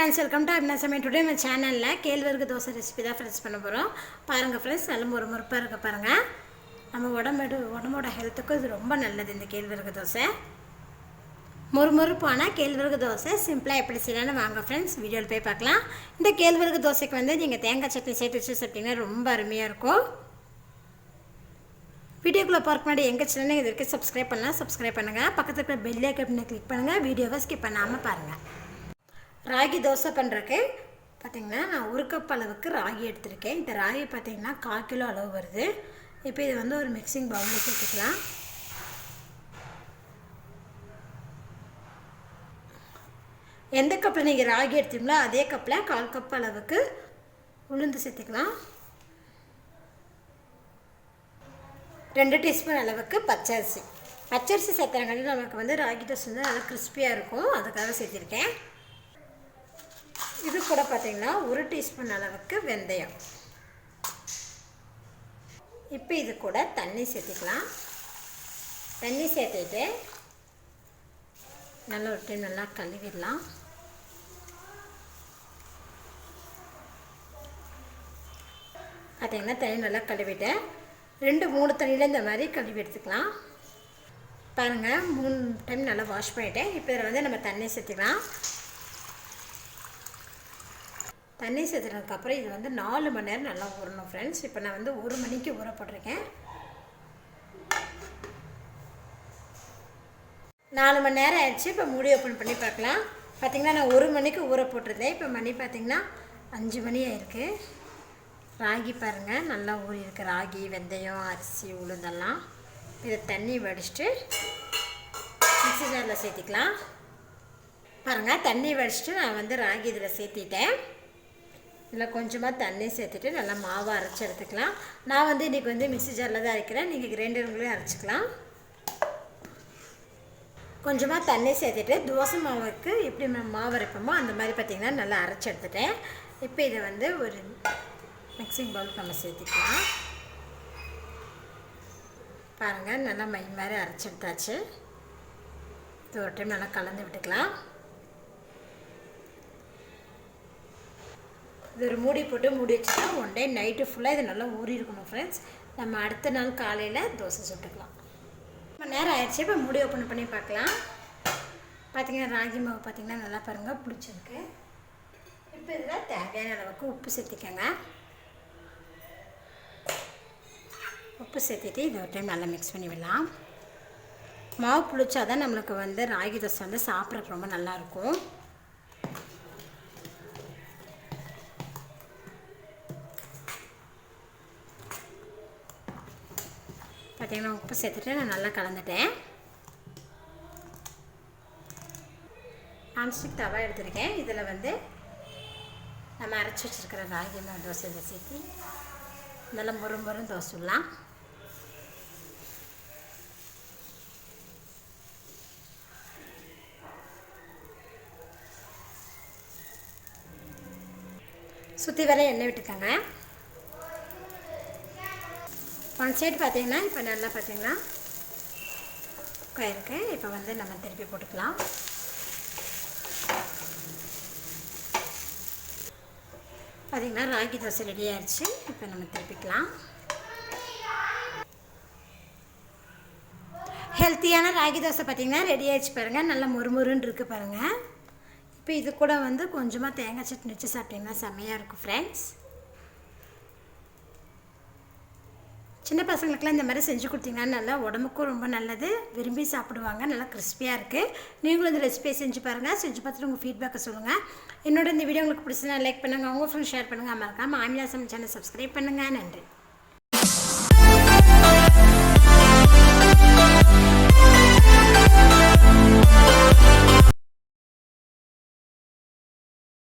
friends, welcome to Aamina Samayal. Today my channel la கேழ்வரகு dosa recipe தான் friends பண்ண போறோம். பாருங்க फ्रेंड्स, நல்ல மொறுமொறுப்பா இருக்கு பாருங்க. நம்ம உடம்போட ஹெல்த்துக்கு இது ரொம்ப நல்லது இந்த கேழ்வரகு தோசை. மொறுமொறுப்பான கேழ்வரகு தோசை சிம்பிளா எப்படி செய்யலாம்னு வாங்க फ्रेंड्स வீடியோல போய் பார்க்கலாம். இந்த கேழ்வரகு தோசைக்கு வந்து நீங்க தேங்காய் சட்னி சேர்த்து வச்சு சாப்பிட்டீங்கன்னா ரொம்ப அருமையா இருக்கும். வீடியோக்குள்ள பார்க்க முன்னாடி எங்க சேனலை இது வரைக்கும் சப்ஸ்கிரைப் பண்ணலாம், சப்ஸ்கிரைப் பண்ணுங்க. பக்கத்துல இருக்கிற பெல் ஐகானை கிளிக் பண்ணுங்க. வீடியோவை ஸ்கிப் பண்ணாம பாருங்க. ராகி தோசை பண்ணுறதுக்கு பார்த்திங்கன்னா நான் 1 கப் அளவுக்கு ராகி எடுத்திருக்கேன். இந்த ராகி பார்த்திங்கன்னா 1/4 கிலோ அளவு வருது. இப்போ இது வந்து ஒரு மிக்சிங் பவுலில் சேர்த்துக்கலாம். எந்த கப்பில் நீங்கள் ராகி எடுத்தீங்களோ அதே கப்பில் 1/4 கப் அளவுக்கு உளுந்து சேர்த்துக்கலாம். 2 டீஸ்பூன் அளவுக்கு பச்சரிசி சேர்த்துறங்காட்டி நமக்கு வந்து ராகி தோசை வந்து நல்லா கிறிஸ்பியாக இருக்கும், அதுக்காக சேர்த்திருக்கேன். இது கூட பார்த்திங்கன்னா 1 டீஸ்பூன் அளவுக்கு வெந்தயம். இப்போ இது கூட தண்ணி சேர்த்துக்கலாம். தண்ணி சேர்த்துட்டு நல்லா ஒரு டைம் நல்லா கழுவிடலாம். பார்த்திங்கன்னா தண்ணி நல்லா கழுவிட்டேன். 2-3 தண்ணியில் இந்த மாதிரி கழுவி எடுத்துக்கலாம். பாருங்கள், 3 டைம் நல்லா வாஷ் பண்ணிவிட்டேன். இப்போ இதில் வந்து நம்ம தண்ணி சேர்த்துக்கலாம். தண்ணி சேர்த்துனதுக்கப்புறம் இது வந்து 4 மணி நேரம் நல்லா ஊறணும் ஃப்ரெண்ட்ஸ். இப்போ நான் வந்து 1 மணிக்கு ஊற போட்டிருக்கேன். 4 மணி நேரம் ஆயிடுச்சு. இப்போ மூடி ஓப்பன் பண்ணி பார்க்கலாம். பார்த்திங்கன்னா நான் 1 மணிக்கு ஊற போட்டிருந்தேன். இப்போ மணி பார்த்திங்கன்னா 5 மணி ஆயிருக்கு. ராகி பாருங்கள் நல்லா ஊறி இருக்குது. ராகி, வெந்தயம், அரிசி, உளுந்தெல்லாம். இதை தண்ணி வடிச்சிட்டு மிக்ஸி ஜாரில் சேர்த்திக்கலாம். பாருங்கள், தண்ணி வடிச்சிட்டு நான் வந்து ராகி இதில் சேர்த்திட்டேன். இதில் கொஞ்சமாக தண்ணி சேர்த்துட்டு நல்லா மாவை அரைச்சி எடுத்துக்கலாம். நான் வந்து இன்றைக்கி வந்து மிக்ஸி ஜாரில் தான் அரைக்கிறேன், நீங்கள் கிரைண்டருங்களையும் அரைச்சிக்கலாம். கொஞ்சமாக தண்ணி சேர்த்துட்டு தோசை மாவுக்கு எப்படி மாவு அரைப்போமோ அந்த மாதிரி பார்த்திங்கன்னா நல்லா அரைச்சி எடுத்துட்டேன். இப்போ இதை வந்து ஒரு மிக்சிங் பவுலுக்கு நம்ம சேர்த்துக்கலாம். பாருங்கள், நல்லா மை மாதிரி அரைச்சி எடுத்தாச்சு. இது ஒரு டைம் நல்லா கலந்து விட்டுக்கலாம். இது ஒரு மூடி போட்டு மூடி வச்சுட்டா 1 டே நைட்டு ஃபுல்லாக இது நல்லா ஊறி இருக்கணும் ஃப்ரெண்ட்ஸ். நம்ம அடுத்த நாள் காலையில் தோசை சுட்டுக்கலாம். ரொம்ப நேரம் ஆயிடுச்சு. இப்போ மூடி ஓப்பன் பண்ணி பார்க்கலாம். பார்த்திங்கன்னா ராகி மாவு பார்த்திங்கன்னா நல்லா பாருங்கள் பிடிச்சிருக்கு. இப்போ இதில் தேவையான அளவுக்கு உப்பு சேர்த்திக்கோங்க. உப்பு சேர்த்துட்டு இதை ஒரு டைம் நல்லா மிக்ஸ் பண்ணி விடலாம். மாவு புளிச்சாதான் நம்மளுக்கு வந்து ராகி தோசை வந்து சாப்பிட்றதுக்கு ரொம்ப நல்லாயிருக்கும். பார்த்திங்கன்னா உப்பு சேர்த்துட்டு நான் நல்லா கலந்துட்டேன். நான்ஸ்டிக் தவா எடுத்துருக்கேன். இதில் வந்து நம்ம அரைச்சி வச்சுருக்கிற ராகி மாவு தோசை இதை சேர்த்து நல்லா மொறுமொறுன்னு தோசை விடலாம். சுற்றி வர எண்ணெய் விட்டுக்கோங்க. 1 சைடு பார்த்திங்கன்னா இப்போ நல்லா பார்த்திங்கன்னா இருக்கு. இப்போ வந்து நம்ம திருப்பி போட்டுக்கலாம். பார்த்திங்கன்னா ராகி தோசை ரெடி ஆயிடுச்சு. இப்போ நம்ம திருப்பிக்கலாம். ஹெல்த்தியான ராகி தோசை பார்த்திங்கன்னா ரெடி ஆயிடுச்சு பாருங்கள். நல்லா மொறுமொறுன்னு இருக்குது பாருங்கள். இப்போ இது கூட வந்து கொஞ்சமாக தேங்காய் சட்னி வச்சு சாப்பிட்டிங்கன்னா செம்மையாக இருக்கும் ஃப்ரெண்ட்ஸ். சின்ன பசங்களுக்குலாம் இந்த மாதிரி செஞ்சு கொடுத்தீங்கன்னா நல்லா உடம்புக்கும் ரொம்ப நல்லது, விரும்பி சாப்பிடுவாங்க. நல்லா கிறிஸ்பியாக இருக்குது. நீங்களும் இந்த ரெசிபியை செஞ்சு பாருங்கள். செஞ்சு பார்த்துட்டு உங்கள் ஃபீட்பேக்கை சொல்லுங்கள். என்னோட இந்த வீடியோ உங்களுக்கு பிடிச்சதுன்னா லைக் பண்ணுங்கள், உங்கள் ஃப்ரெண்ட்ஸ் ஷேர் பண்ணுங்கள். மறக்காமல் ஆமினா சமையல் சேனல் சப்ஸ்கிரைப் பண்ணுங்கள். நன்றி.